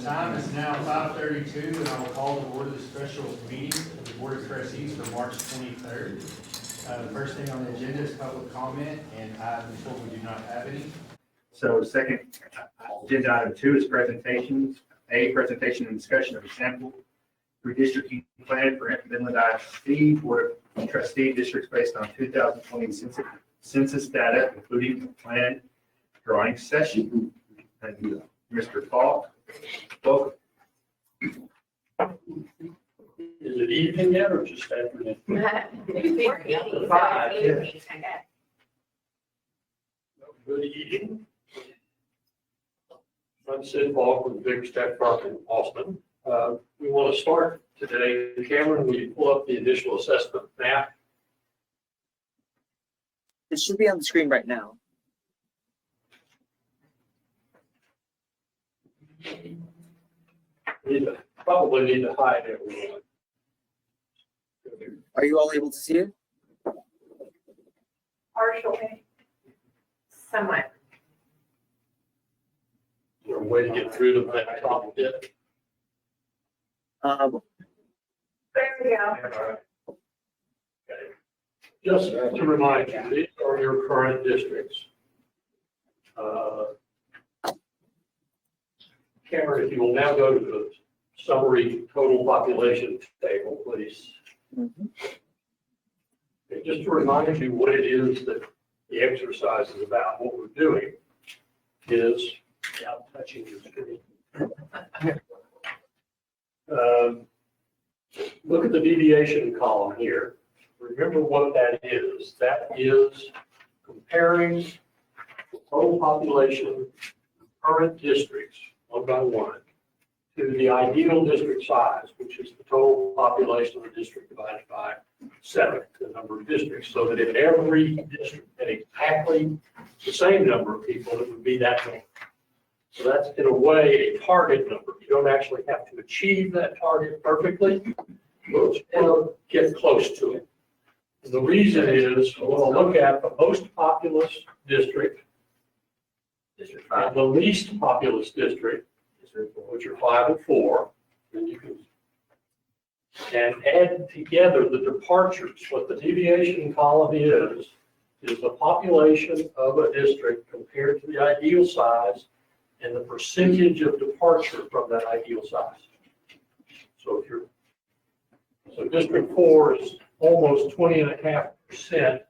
Time is now 5:32, and I will call to order the special meeting of the Board of Trustees for March 23rd. The first thing on the agenda is public comment, and before we do not have any. So second, agenda item 2 is presentations. A, presentation and discussion of a sample redistricting plan for Midland ISD Board of Trustee districts based on 2020 census data, including the plan drawing session. Thank you, Mr. Falk. Is it evening yet or just afternoon? Good evening. I'm Sid Falk with Big Stack Park in Austin. We want to start today. Cameron, will you pull up the initial assessment map? It should be on the screen right now. Probably need to hide everyone. Are you all able to see it? Partially. Somewhat. Is there a way to get rid of that top bit? There we go. Okay. Just to remind you, these are your current districts. Cameron, if you will now go to the summary total population table, please. Mm-hmm. And just to remind you what it is that the exercise is about, what we're doing is, yeah, I'm touching your screen. Look at the deviation column here. Remember what that is. That is comparing the total population of current districts, one by one, to the ideal district size, which is the total population of the district divided by 7, the number of districts, so that if every district had exactly the same number of people, it would be that number. So that's, in a way, a target number. You don't actually have to achieve that target perfectly, but you want to get close to it. And the reason is, we want to look at the most populous district, and the least populous district, which are 5 and 4, and you can add together the departures. What the deviation column is the population of a district compared to the ideal size and the percentage of departure from that ideal size. So so District 4 is almost 20.5%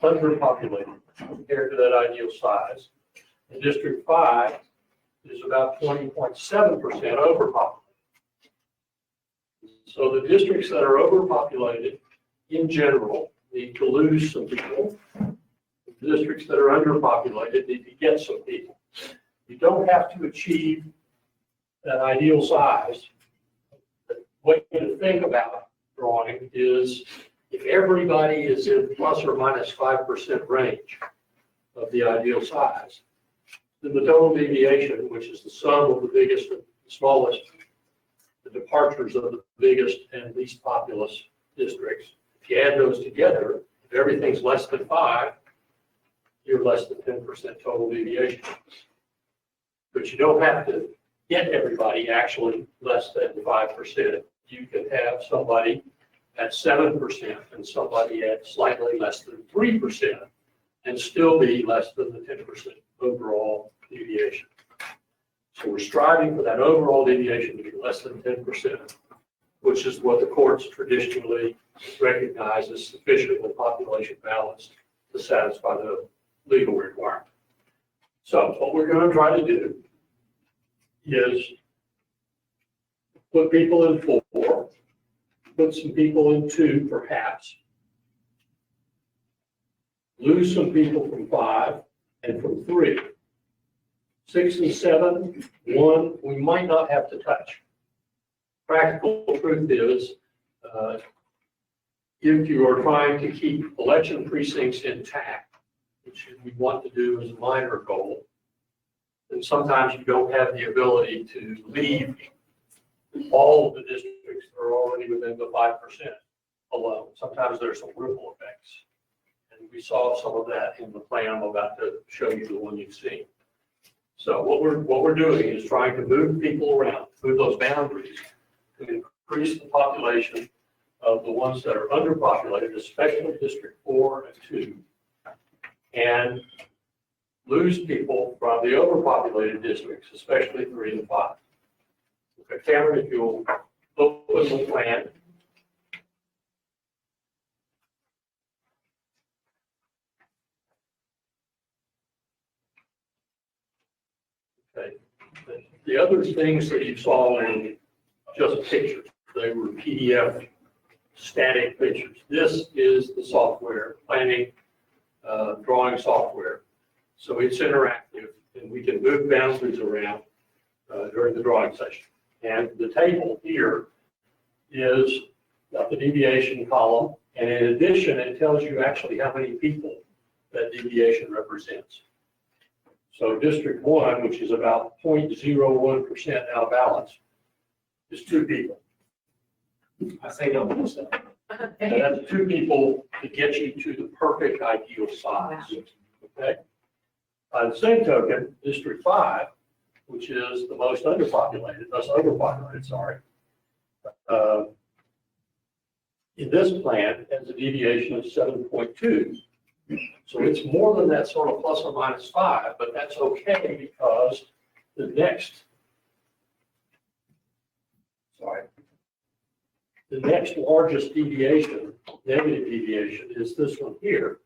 underpopulated compared to that ideal size. And District 5 is about 20.7% overpopulated. So the districts that are overpopulated, in general, need to lose some people. The districts that are underpopulated need to get some people. You don't have to achieve that ideal size. The way to think about drawing is if everybody is in plus or minus 5% range of the ideal size, then the total deviation, which is the sum of the biggest and the smallest, the departures of the biggest and least populous districts, if you add those together, if everything's less than 5, you're less than 10% total deviation. But you don't have to get everybody actually less than 5%. You can have somebody at 7% and somebody at slightly less than 3% and still be less than the 10% overall deviation. So we're striving for that overall deviation to be less than 10%, which is what the courts traditionally recognize as sufficiently population balanced to satisfy the legal requirement. So what we're going to try to do is put people in 4, put some people in 2 perhaps, lose some people from 5 and from 3. 6 and 7, 1, we might not have to touch. Practical truth is, if you are trying to keep election precincts intact, which we want to do as a minor goal, then sometimes you don't have the ability to leave all of the districts that are already within the 5% alone. Sometimes there's some ripple effects. And we saw some of that in the plan I'm about to show you, the one you've seen. So what we're doing is trying to move people around, move those boundaries to increase the population of the ones that are underpopulated, especially District 4 and 2, and lose people from the overpopulated districts, especially 3 and 5. Okay, Cameron, if you'll open the plan. Okay. The other things that you saw in just pictures, they were PDF static pictures. This is the software, planning, drawing software. So it's interactive and we can move boundaries around during the drawing session. And the table here is got the deviation column. And in addition, it tells you actually how many people that deviation represents. So District 1, which is about 0.01% out of balance, is 2 people. I say don't do so. And that's 2 people to get you to the perfect ideal size. Okay? By the same token, District 5, which is the most underpopulated, overpopulated, sorry, in this plan has a deviation of 7.2. So it's more than that sort of plus or minus 5, but that's okay because the next largest deviation, negative deviation, is this one here.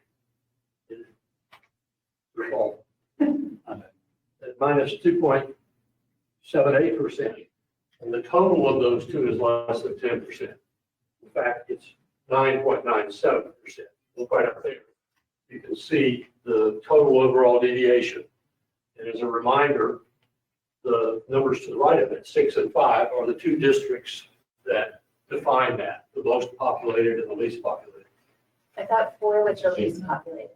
At minus 2.78%. And the total of those two is less than 10%. In fact, it's 9.97%. Right up there. You can see the total overall deviation. And as a reminder, the numbers to the right of it, 6 and 5, are the 2 districts that define that, the most populated and the least populated. I thought 4 was the least populated.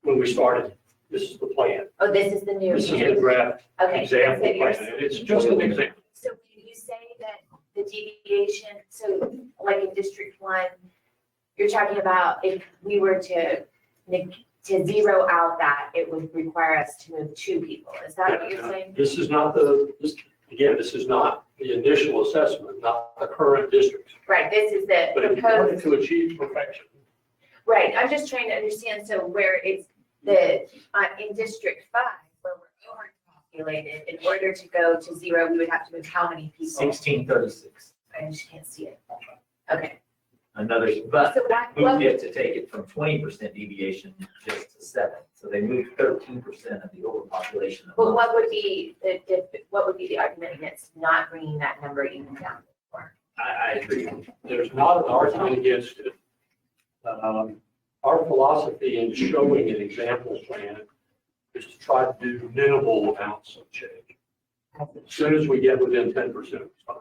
When we started, this is the plan. Oh, this is the new. This is the draft Okay. example so yours- plan, and it's just an example. So when you say that the deviation, so like in District 1, you're talking about if we were to zero out that, it would require us to move 2 people. Is that what you're saying? This is not this is not the initial assessment, not the current district. Right, this is the But if you wanted proposed, to achieve perfection, right, I'm just trying to understand, so where it's in District 5, where we're overpopulated, in order to go to 0, we would have to move how many people? 1636. I just can't see it. Okay. Another, but So what moved it to take it from 20% deviation just to 7. So they moved 13% of the overpopulation. Well, what would be the argument against not bringing that number even down more? I agree. there's not an argument against it. Our philosophy in showing an example plan is to try to do minimal amounts of change. As soon as we get within 10%, it's fine.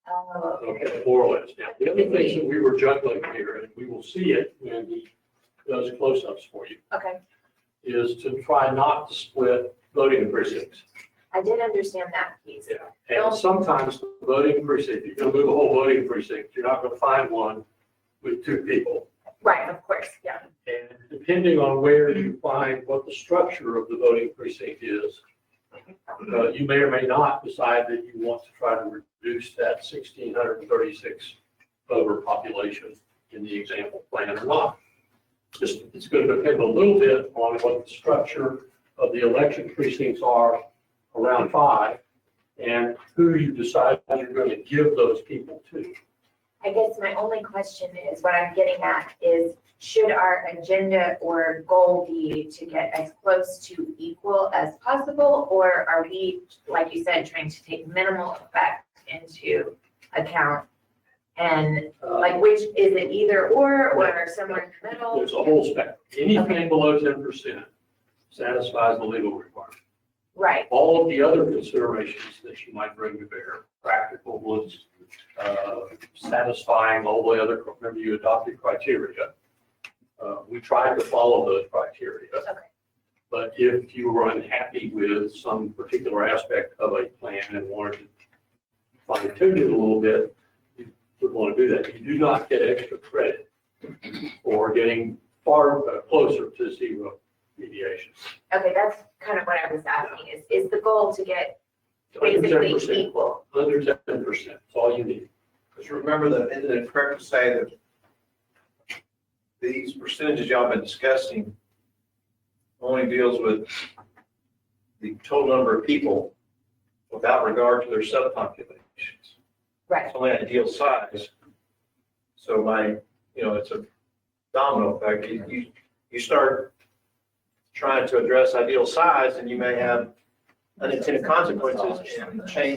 Oh, Okay, more or less. Now, the other things that we were juggling here, and we will see it when he does close-ups for you, okay. is to try not to split voting precincts. I did understand that piece. Yeah. And sometimes the voting precinct, you're gonna move a whole voting precinct, you're not gonna find one with 2 people. Right, of course, yeah. And depending on where you find what the structure of the voting precinct is, you may or may not decide that you want to try to reduce that 1,636 voter population in the example plan or not. It's going to depend a little bit on what the structure of the election precincts are around 5 and who you decide you're going to give those people to. I guess my only question is, what I'm getting at is, should our agenda or goal be to get as close to equal as possible? Or are we, like you said, trying to take minimal effect into account? And like, which, is it either or somewhere in the middle? There's a whole spectrum. Anything below 10% satisfies the legal requirement. Right, All of the other considerations that you might bring to bear, practical ones, satisfying all the other, remember you adopted criteria. We tried to follow those criteria. okay, But if you were unhappy with some particular aspect of a plan and wanted to fine tune it a little bit, you would want to do that. You do not get extra credit for getting far closer to 0 deviations. Okay, that's kind of what I was asking, is the goal to get Under basically 10%. equal? Under 10%, that's all you need. Because remember that, isn't it correct to say that these percentages y'all been discussing only deals with the total number of people without regard to their subpopulations? Right. It's only ideal size. So it's a domino effect. You start trying to address ideal size and you may have unintended consequences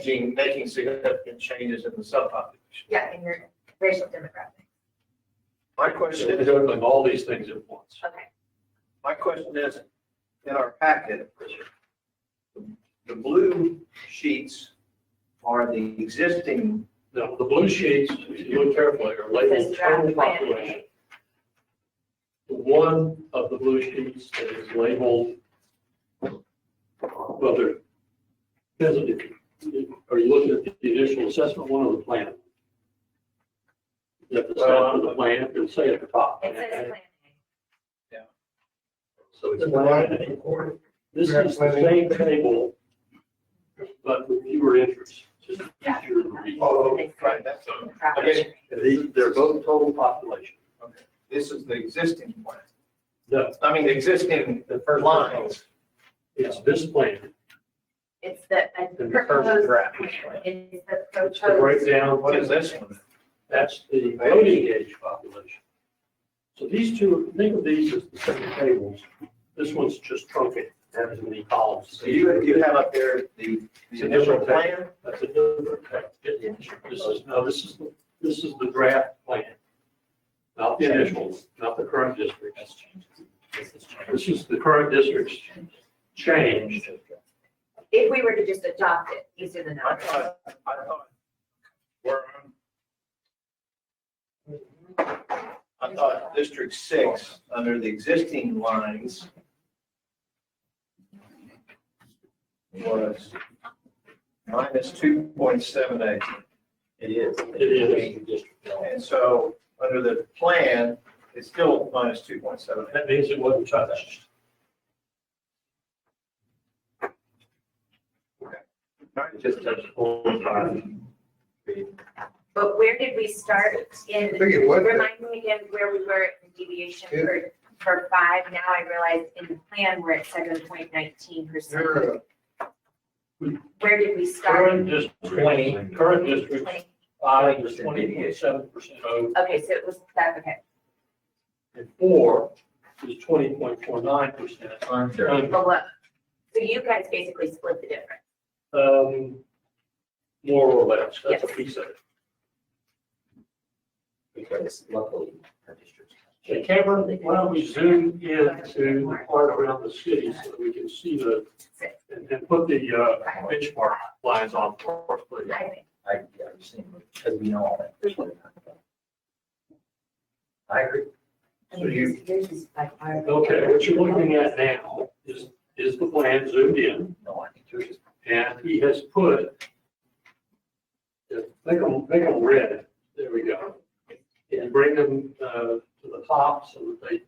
in making significant changes in the subpopulation. Yeah, in your racial demographic. My question is, Juggling all these things at once. Okay. My question is, in our packet, the blue sheets are the existing, Now, the blue sheets, if you look carefully, are labeled total population. The one of the blue sheets that is labeled, well, there, are you looking at the initial assessment one or the plan? You have to start with the plan and say at the top. It says plan So it's plan. This is the same table, but with fewer entries. Just easier to read. oh, right, that's, A. okay, They're both total population. this is the existing plan. No, I mean, the existing lines. it's this plan. It's the And the first proposed, draft. it's the It's the proposed. breakdown. What is this one? That's the voting age population. So these two, think of these as the same tables. This one's just truncated, has as many columns. So you have up there the initial plan? That's a different text. This is the draft plan. Not the initials, not the current districts. This is the current districts changed. If we were to just adopt it, these are the I numbers. thought, I thought District 6, under the existing lines, was minus 2.78. It is. It is. And so, under the plan, it's still minus 2.78. That means it wasn't touched. It just touched 0.5. But where did we start in, remind me again where we were in deviation for 5. Now I realize in the plan we're at 7.19%. Where did we start? Current district, current district, 20. 5 is 20.7% over, Okay, so it was that, okay. and 4 is 20.49%. Under. Below. So you guys basically split the difference. More or less, that's a Yes. piece of it. Because luckily, our district's. Okay, Cameron, why don't we zoom in to the part around the city so that we can see and put the benchmark lines on for us, please. I think. Yeah, I'm seeing, because we know all that. I agree. So you- Yours is by far. Okay, what you're looking at now is the plan zoomed in, No, I think yours is. and he has put, make them red, there we go. And bring them to the top so that they,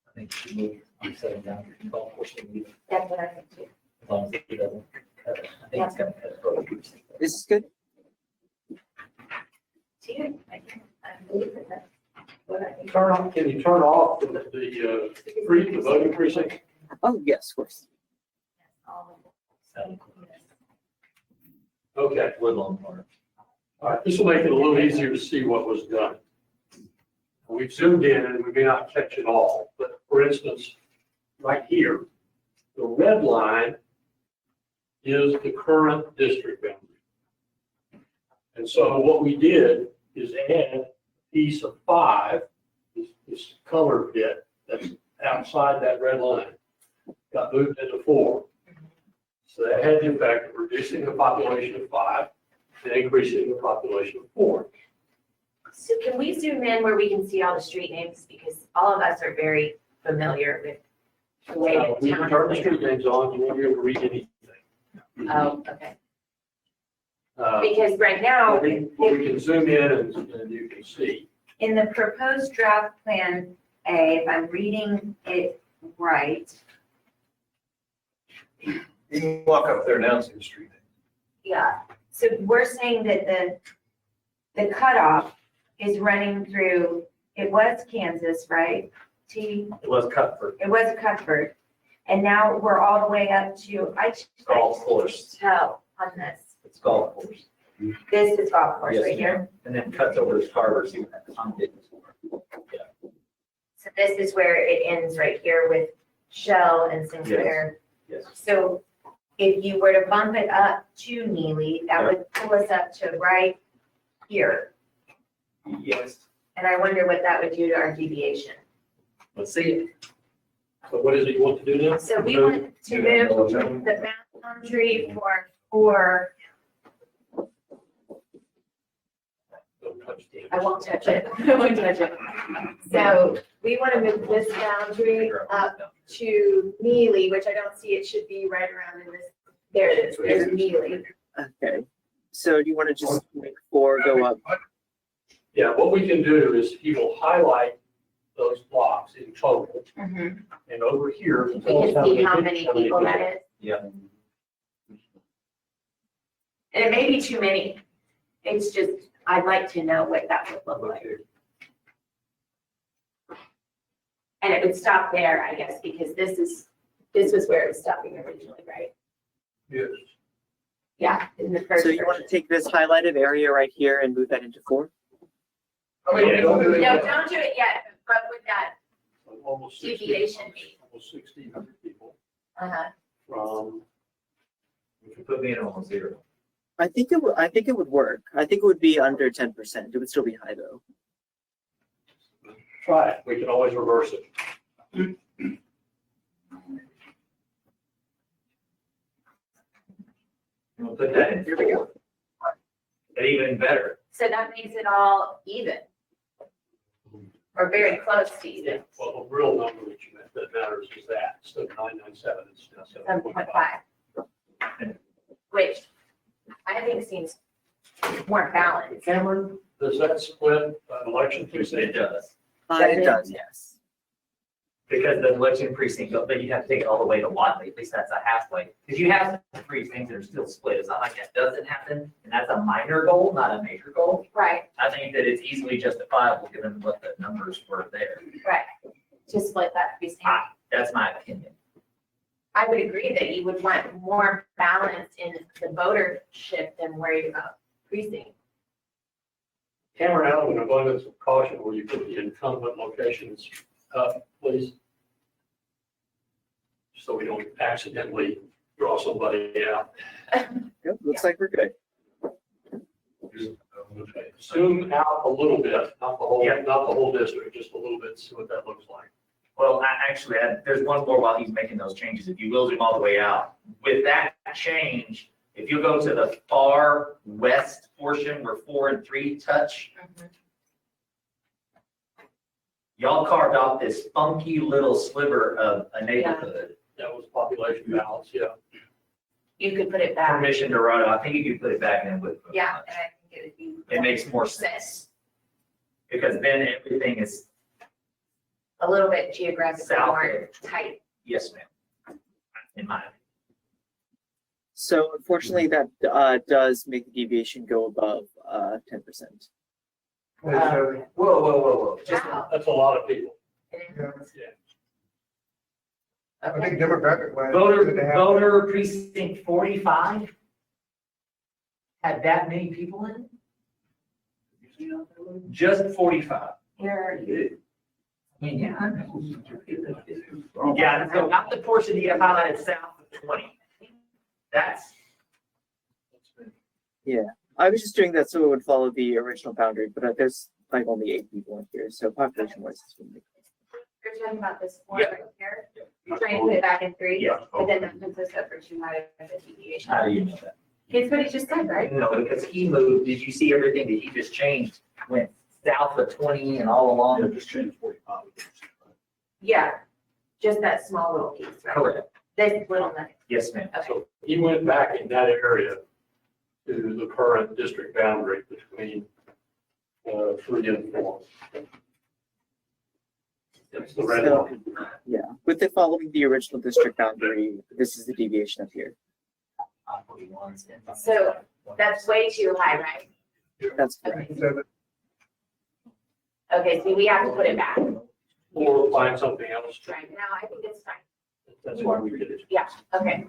I think you move, I'm setting down your golf course and leave it, That's what I think too. as long as it doesn't cut it. I think it's gonna cut it. This is good. See, I believe that that's what I think. can you turn off the voting precinct? Oh, yes, of course. Okay. Woodlawn Park. All right, this will make it a little easier to see what was done. We've zoomed in and we may not catch it all, but for instance, right here, the red line is the current district boundary. And so what we did is add a piece of 5, this colored bit that's outside that red line, got moved into 4. So that had the effect of reducing the population of 5 and increasing the population of 4. So can we zoom in where we can see all the street names? Because all of us are very familiar with the way that We can turn the street town. names on, you won't be able to read anything. Oh, okay. Uh, Because right now, We can zoom in and you can see. in the proposed draft plan, A, if I'm reading it right, You can walk up there now and see the street. yeah. So we're saying that the cutoff is running through, it was Kansas, right? T, It was Cuthbert it was Cuthbert. And now we're all the way up to, I golf course. tell on this. It's golf course. This is golf course Yes, right here. ma'am. And then cuts over to Carver, see what that Tom did. So this is where it ends right here with Shell and Sinclair. Yes. So if you were to bump it up to Neely, that would pull us up to right here. Yes. And I wonder what that would do to our deviation. Let's see it. So what is it you want to do now? So we want to move the boundary for, Don't touch the- I won't touch it. I won't touch it. So we want to move this boundary up to Neely, which I don't see, it should be right around in this, there it is, there's Neely. Okay. So do you want to just make 4 go up? Yeah, what we can do is he will highlight those blocks in total, and over here. We can see how many people that is. Yeah. And it may be too many. It's just, I'd like to know what that would look like. And it would stop there, I guess, because this was where it was stopping originally, right? Yes. Yeah, in the first So you want to version. take this highlighted area right here and move that into 4? I mean, don't do it No, yet. don't do it yet, but would that Almost 60 deviation be? Almost 1,600 people Uh-huh. from, If you put me in almost zero. I think it would work. I think it would be under 10%. It would still be high though. try it. We can always reverse it. We'll put that in. Here we go. And even better. So that makes it all even. Or very close to even, Well, the real number that matters is that, instead of 997, it's now 7.5. Which I think seems more balanced. Cameron, does that split an election It precinct? does. It does, yes. Because the election precinct, but you have to take it all the way to Watley, at least that's a halfway. Because you have some precincts that are still split, it's not like that doesn't happen, and that's a minor goal, not a major goal. Right, I think that it's easily justifiable given what the numbers were there. right. To split that precinct. That's my opinion. I would agree that you would want more balance in the votership than worried about precinct. Cameron, out of an abundance of caution, will you put the incumbent locations up, please? So we don't accidentally draw somebody out. Yep, looks like we're good. Okay. Zoom out a little bit, not Yeah. the whole district, just a little bit, see what that looks like. Well, there's one more while he's making those changes, if you will zoom all the way out. With that change, if you go to the far west portion where 4 and 3 touch, y'all carved off this funky little sliver of a neighborhood. That was population balance, yeah. You could put it back. Permission to run, I think you could put it back in with. Yeah, and I think it would be. It makes more sense. Because then everything is, A little bit geographically South more there. tight. yes, ma'am. In my opinion. So unfortunately, that does make the deviation go above 10%. Whoa, whoa, whoa, whoa. Just, Wow. That's a lot of people. It is. Yeah. I Okay. think demographic wise. voter precinct 45 had that many people in it? Just 45. Here, I mean, yeah. I know. Yeah, so not the portion you have highlighted south of 20. That's, I was just doing that so it would follow the original boundary, but there's like only 8 people in here, so population wise, it's really you're talking about this one Yeah. right here, trying to put it back in 3, yeah. but then that puts us up for too high of a deviation. How do you know that? It's what he just said, right? No, because he moved, did you see everything that he just changed? Went south of 20 and all along? just changed 45. Yeah, just that small little piece, right? Correct. This little nugget. Yes, ma'am. Okay. So he went back in that area to the current district boundary between 3 and 4. That's the red So, line. yeah, with it following the original district boundary, this is the deviation up here. So that's way too high, right? That's correct. Okay. Okay, so we have to put it back. Or find something else. Right now, I think it's fine. That's why we did it. Yeah, okay.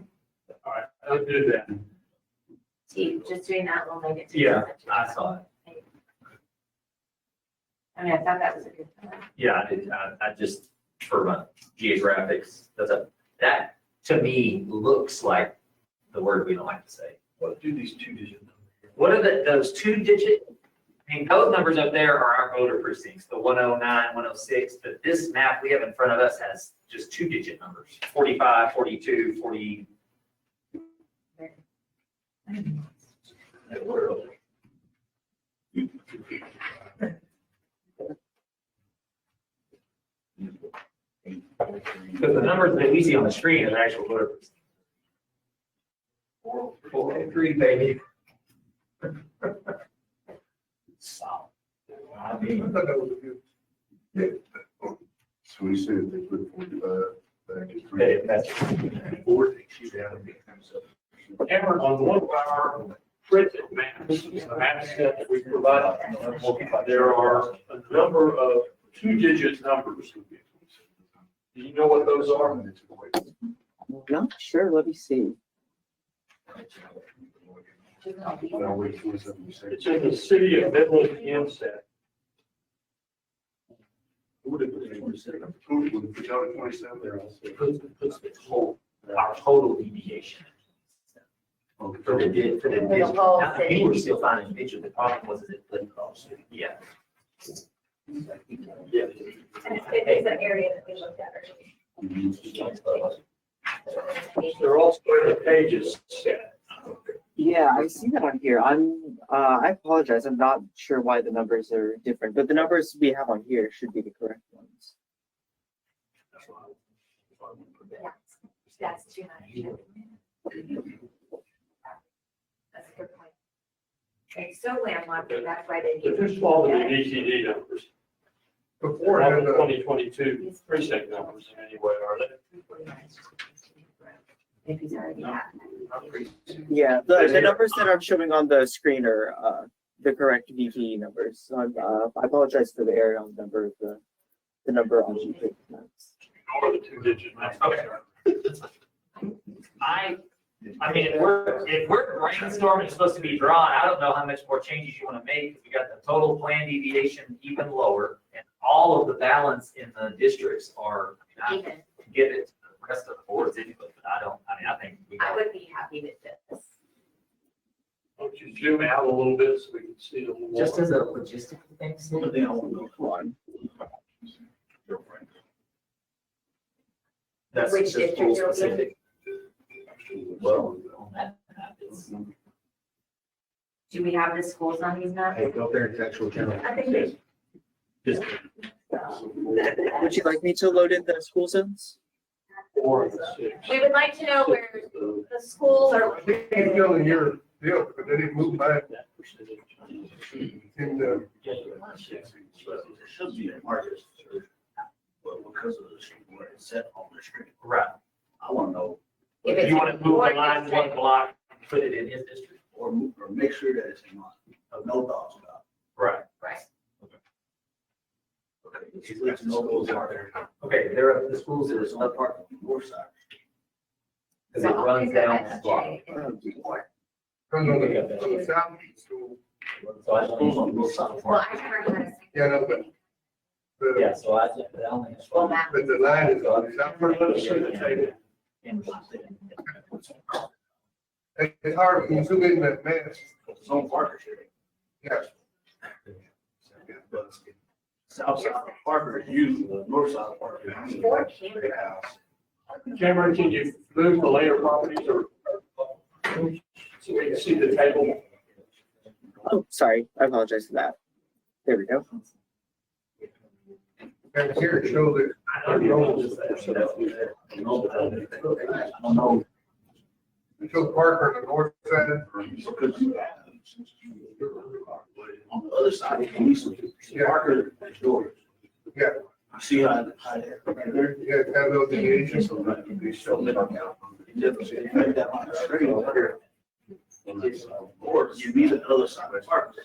All right, I'll do that. See, just doing that will make it. Yeah, I saw it. I mean, I thought that was a good one. Yeah, I just, for my geographics, that to me looks like the word we don't like to say. What do these 2-digit numbers? What are those 2-digit, I mean, those numbers up there are our voter precincts, the 109, 106, but this map we have in front of us has just 2-digit numbers, 45, 42, 40. Because the numbers that we see on the screen is actual voter precincts. 403, baby. Solid. I mean, thought that was a good. Yeah. So we said they put 45 back to 3. that's, 4 takes you down. Cameron, on one of our printed maps, the map set that we provided, there are a number of 2-digit numbers. Do you know what those are? I'm not sure, let me see. It's in the city of Midland ISD. puts the total, our total deviation. For the whole I think we're still finding picture, the problem was it couldn't cross. Yeah. And it's an area that we looked at earlier. They're also in the pages set. Yeah, I see that on here. I apologize. I'm not sure why the numbers are different, but the numbers we have on here should be the correct ones. Yeah, that's too much. That's a good point. It's so landlocked, that's why they. They're too small to be DTD numbers. Before, Not and, the 2022 precinct numbers in any way, are they? If he's already had. Yeah, the numbers that I'm showing on the screen are the correct VPE numbers. So I apologize for the error on the number on GP maps. Or the 2-digit numbers. Okay. I mean, if we're brainstorming, it's supposed to be drawn, I don't know how much more changes you want to make, because we got the total plan deviation even lower, and all of the balance in the districts are, I Even. give it to the rest of the boards input, but I think we I got. would be happy with this. Don't you zoom out a little bit so we can see a little more? Just as a logistical thing, Steve, One. that's Which just district school you're in? specific. Well, on that map, it's. Do we have the schools on these maps? Hey, go there and actual channel. I think we- Just, Would you like me to load in the school zones? 4 and 6. We would like to know where the schools are. He's still in your deal, but then he moved back in the. It should be a market, but because of the street where it's set on the street, right. I want to know, If If it's you want to move more the line district. one block, put it in his district. or make sure that it's in line, no thoughts about Right. Right. it. Okay, he's letting know those are there. Okay, there are the schools that There's are no up, part on the north side. because it runs down that block. Comes on the southeast school. So I Schools on both sides. Well, I never had a. Yeah, no, but. Yeah, The, so I only have. Well, that. but the line is on the south. Let us see the table. It's hard when you zoom in that mess. It's on Parker Street. Yeah. But south side of Parker is used, the north side of Parker. is used. Four cameras. Cameron, can you move the later properties or so we can see the table? Oh, sorry. I apologize for that. There we go. And here it shows that. I know it's there, so that's- I don't know. It shows Parker on the north side. Because on the other side, of Parker is yours. Yeah. See how right there? You have to have those deviations. They show me like that. Right down on the street over here. Or you need the other side of the park.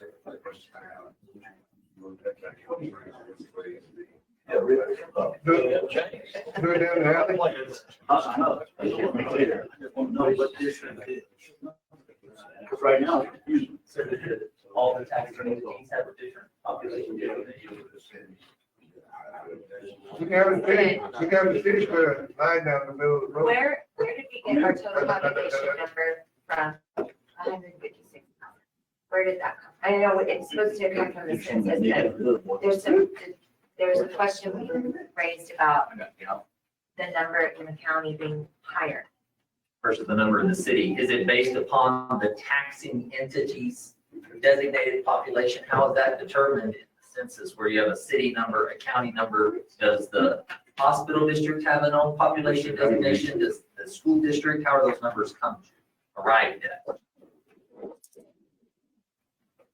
Yeah, really. Do it down the alley. I know. I just want to be clear. I just want to know what district it is. Because right now, it's confusing. All the tax entities have a different population. You can have a city put a line down the middle of the road. Where did we get our total population number from? 156,000. Where did that come? I know it's supposed to come from the census, but there's a question being raised about the number in the county being higher. Versus the number in the city. Is it based upon the taxing entities designated population? How is that determined in the census where you have a city number, a county number? Does the hospital district have an own population designation? Does the school district, how are those numbers arrived at?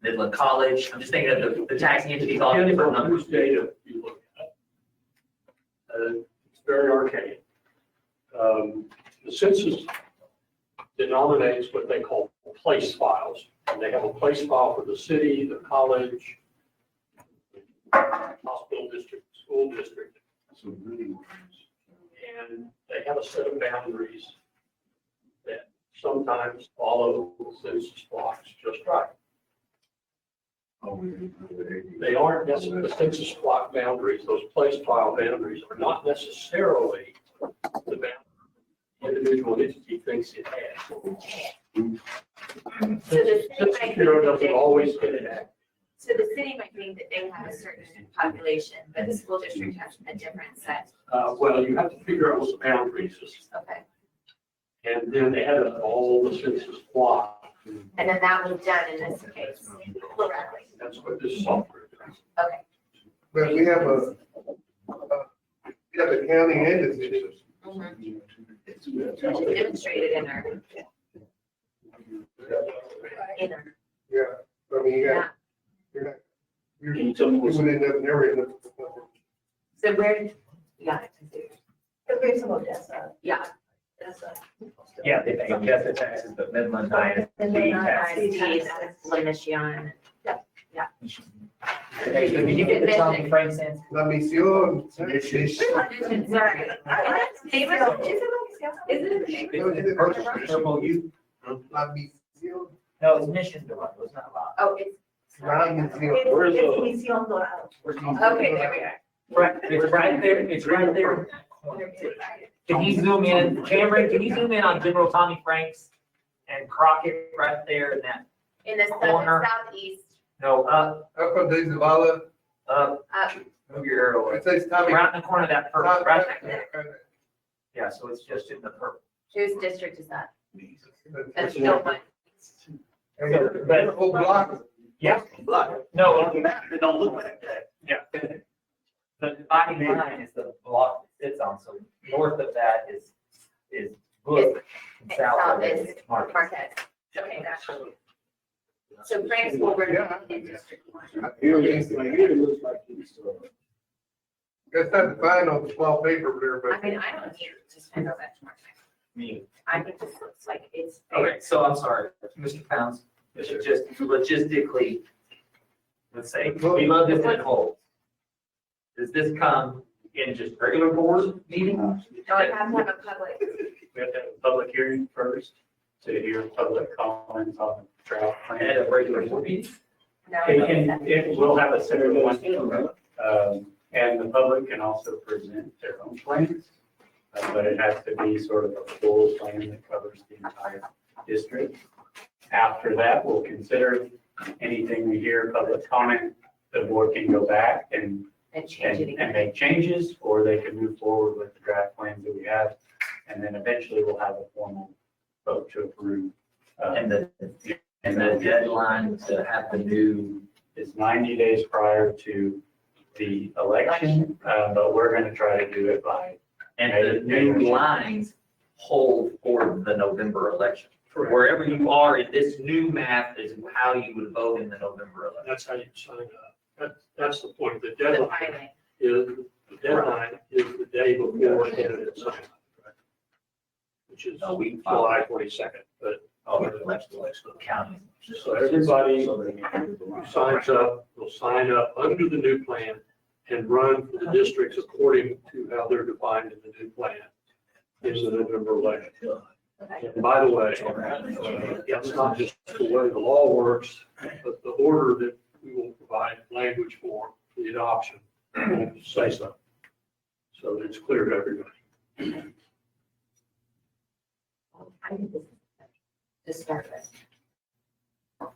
Midland College, I'm just thinking of the taxing entities all have different numbers. Whose data you look at. It's very archaic. The census denominates what they call place files. And they have a place file for the city, the college, hospital district, school district. And they have a set of boundaries that sometimes follow census blocks just right. They aren't necessarily the census block boundaries, those place file boundaries are not necessarily the boundary individual entity thinks it has. So the city Census might Bureau think doesn't that always get it accurate. so the city might think that they have a certain population, but the school district has a different set. Well, you have to figure out what the boundaries is, Okay. and then add up all the census block. And then that was done in this case correctly. That's what this software does. Okay. But we have a county and a city. Mhm. It's demonstrated in our. Yeah, I mean, Yeah. you're Can you tell me what's? doing it in an area. So where, yeah, There's some Odessa. yeah. Yeah, they pay Odessa taxes, but Midland ISD taxes. That's La Mission. Hey, so can you get the Tommy Franks in? La Misión. Sorry. And that's neighbors, is it? Purple you? La Misión. No, it's Mission Dorado, it's not allowed. Oh, it's. La Misión. Where's the- Misión Dorado. Okay, there we are. Right, it's right there, it's right there. Can you zoom in, Cameron, can you zoom in on General Tommy Franks and Crockett right there in that, In the Corner. southeast, no, up, Up from De Zavala. up, up, move your arrow away. It says Tommy. Right in the corner of that purple, right there. Yeah, so it's just in the purple. whose district is that? That's That's still one. But- whole block. Yeah, Block. no, On the map, it don't look like that. yeah. The dividing line is the block it sits on, so north of that is Book, and south of it is Market. Marquette. Okay, that's. So Frank's will run in district one. Here it looks like it's, That's not defined on the small paper there, I but. mean, I don't need to spend all that much time. I think this looks like it's. Okay, so I'm sorry, Mr. Pounds, it's just logistically, let's say, we love this in whole. Does this come in just regular board meeting? No, I have to have a public. We have to have a public hearing first to hear public comments on the draft At plan. a regular board meeting? No, It will have a separate one, and the public can also present their own plans. But it has to be sort of a full plan that covers the entire district. After that, we'll consider anything we hear, public comment, the board can go back and change it again. make changes, or they can move forward with the draft plans that we have. And then eventually we'll have a formal vote to approve. And the deadline to have the new, Is 90 days prior to the election, but we're going to try to do it by. and the new lines hold for the November election. Wherever you are in this new map is how you would vote in the November election. That's how you sign up. That's the point. The The deadline filing. is The deadline is the day before candidates sign, which is No, we July 22nd. But Oh, the election county. so everybody who signs up will sign up under the new plan and run for the districts according to how they're defined in the new plan in the November election. And by the way, it's not just the way the law works, but the order that we will provide language for the adoption will say so. So that it's clear to everybody. I think this is to start with.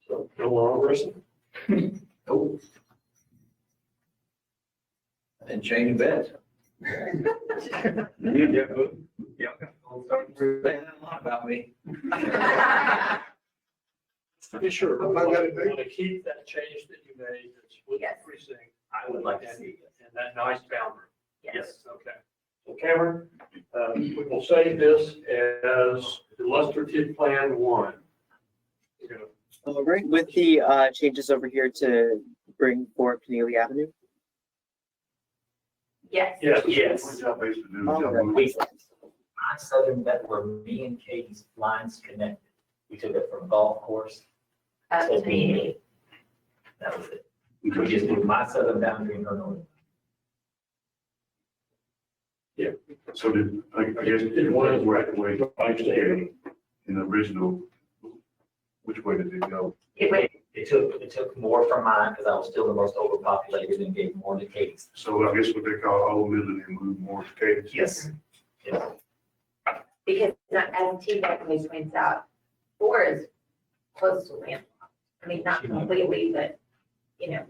So no more wrestling. Nope. And change beds. About me. Be sure, we want to keep that change that you made, that's with the Yes. precinct. I would like to see it. And that nice boundary. Yes. Okay. So Cameron, we will say this as illustrative plan one. You're gonna All right, with the changes over here to bring forward Keneally Avenue. Yes. Yes. Yes. What y'all basically do is All y'all right. move- My southern bet where me and Katie's lines connected. We took it from golf course to me. That was it. We just moved my southern boundary and her northern. So did, I guess, Did one of the right way, I understand. in the original, which way did it go? It went, It took more from mine because I was still the most overpopulated and gave more to Katie's. So I guess what they call Old Midland and move more to Cadence. Yes. Yes. because as T-Dec always points out, 4 is close to landlocked. I mean, not completely, but, you know,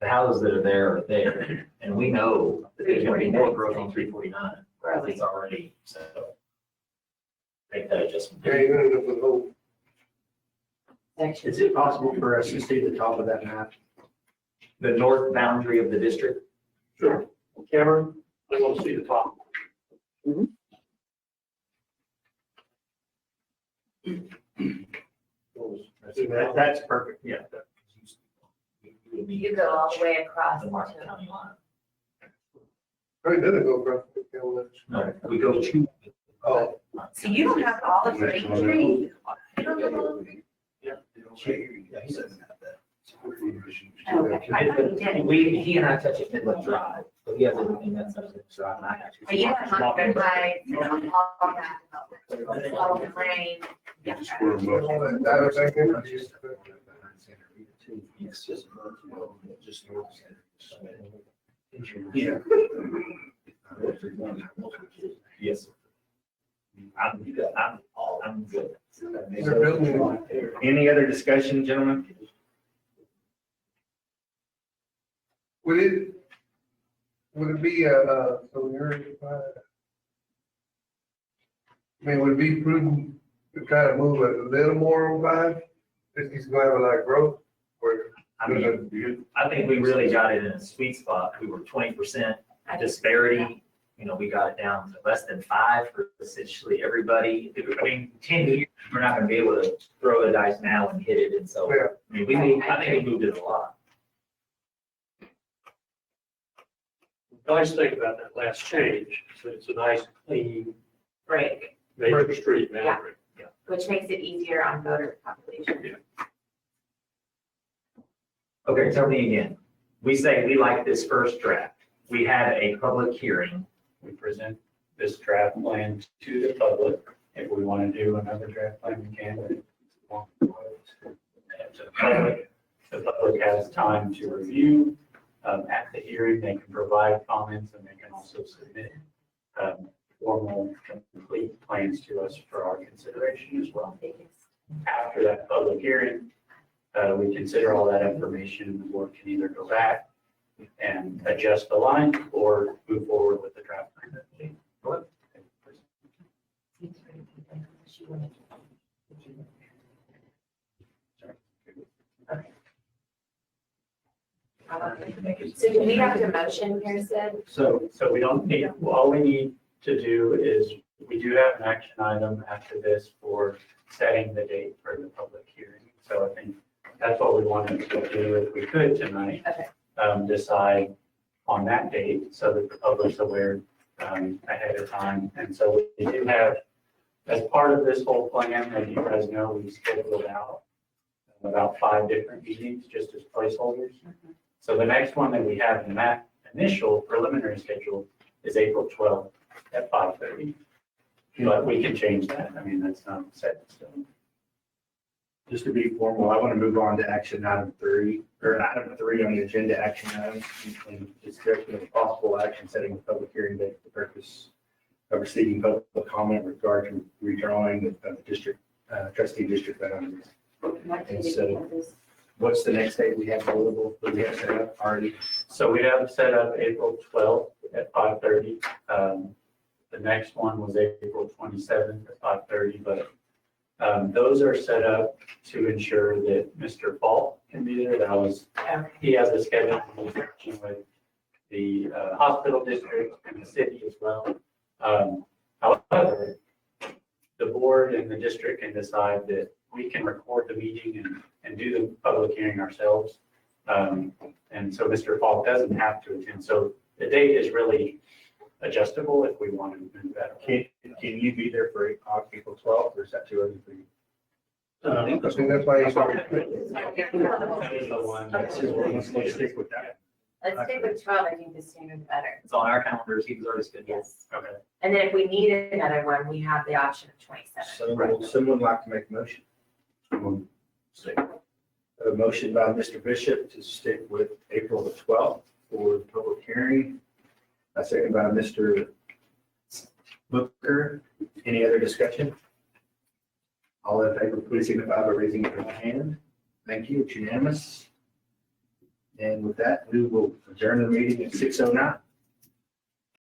The houses that are there, and we know that there's gonna be more growth on 349. growing. It's already, so. Make that adjustment. Yeah, you're gonna end up with a whole section. Is it possible for us to see the top of that map? The north boundary of the district. Sure. Cameron, I want to see the top. That's perfect. Yeah. You go all the way across The Martin to, County line. Right, then it goes across the village. No, we go to. Oh. so you don't have all of Green Tree. He and I touch it Midland Drive, but he has everything that's up to Drive. and I actually- But you have Mountain Heights, you know, all that, Sullivan Lane. Just square them up. Yeah. Yes. I'm good. Any other discussion, gentlemen? Would it be, so you're, I mean, would it be prudent to try to move a little more on 5? If he's going to have a lot of growth, or? I mean, I think we really got it in a sweet spot. We were 20% disparity. You know, we got it down to less than 5 for essentially everybody. I mean, 10 years, we're not gonna be able to throw the dice now and hit it. And so, Yeah. I mean, I think we moved it a lot. Nice thing about that last change, is that it's a nice, clean, Break, major street boundary. which makes it easier on voter population. Okay, tell me again. We say we like this first draft. We had a public hearing. We present this draft plan to the public. If we want to do another draft plan, we can. And the public has time to review. At the hearing, they can provide comments and they can also submit formal, complete plans to us for our consideration as well. After that public hearing, we consider all that information. The board can either go back and adjust the line or move forward with the draft plan. So do we have to motion here, Sid? So we don't need, all we need to do is, we do have an action item after this for setting the date for the public hearing. So I think that's what we wanted to do if we could tonight. Okay. Decide on that date so that the public's aware ahead of time. And so we do have, as part of this whole plan, as you guys know, we scheduled out about 5 different meetings just as placeholders. So the next one that we have in that initial preliminary schedule is April 12th at 5:30. But we can change that. I mean, that's not set in stone. Just to be formal, I want to move on to action item 3, or item 3 on the agenda, action items, and discussion of possible action setting a public hearing date for the purpose of receiving public comment regarding redrawing of the district, trustee district boundaries. And so, what's the next date we have available, that we have set up already? So we have set up April 12th at 5:30. The next one was April 27th at 5:30, but those are set up to ensure that Mr. Falk can be there. That was, he has a schedule with the hospital district and the city as well. However, the board and the district can decide that we can record the meeting and do the public hearing ourselves. And so Mr. Falk doesn't have to attend. So the date is really adjustable if we want to move that. Can you be there for April 12th, or is that too early for you? I think that's why you started. That is the one. Let's stick with that. Let's stick with 12, I think the sooner the better. It's on our calendars, he was already scheduled. Yes. Okay. And then if we need another one, we have the option of 27. So would someone like to make a motion? A motion by Mr. Bishop to stick with April the 12th for the public hearing. A second by Mr. Booker. Any other discussion? All in favor, please signify by raising your hand. Thank you, it's unanimous. And with that, we will adjourn the meeting at 6:09.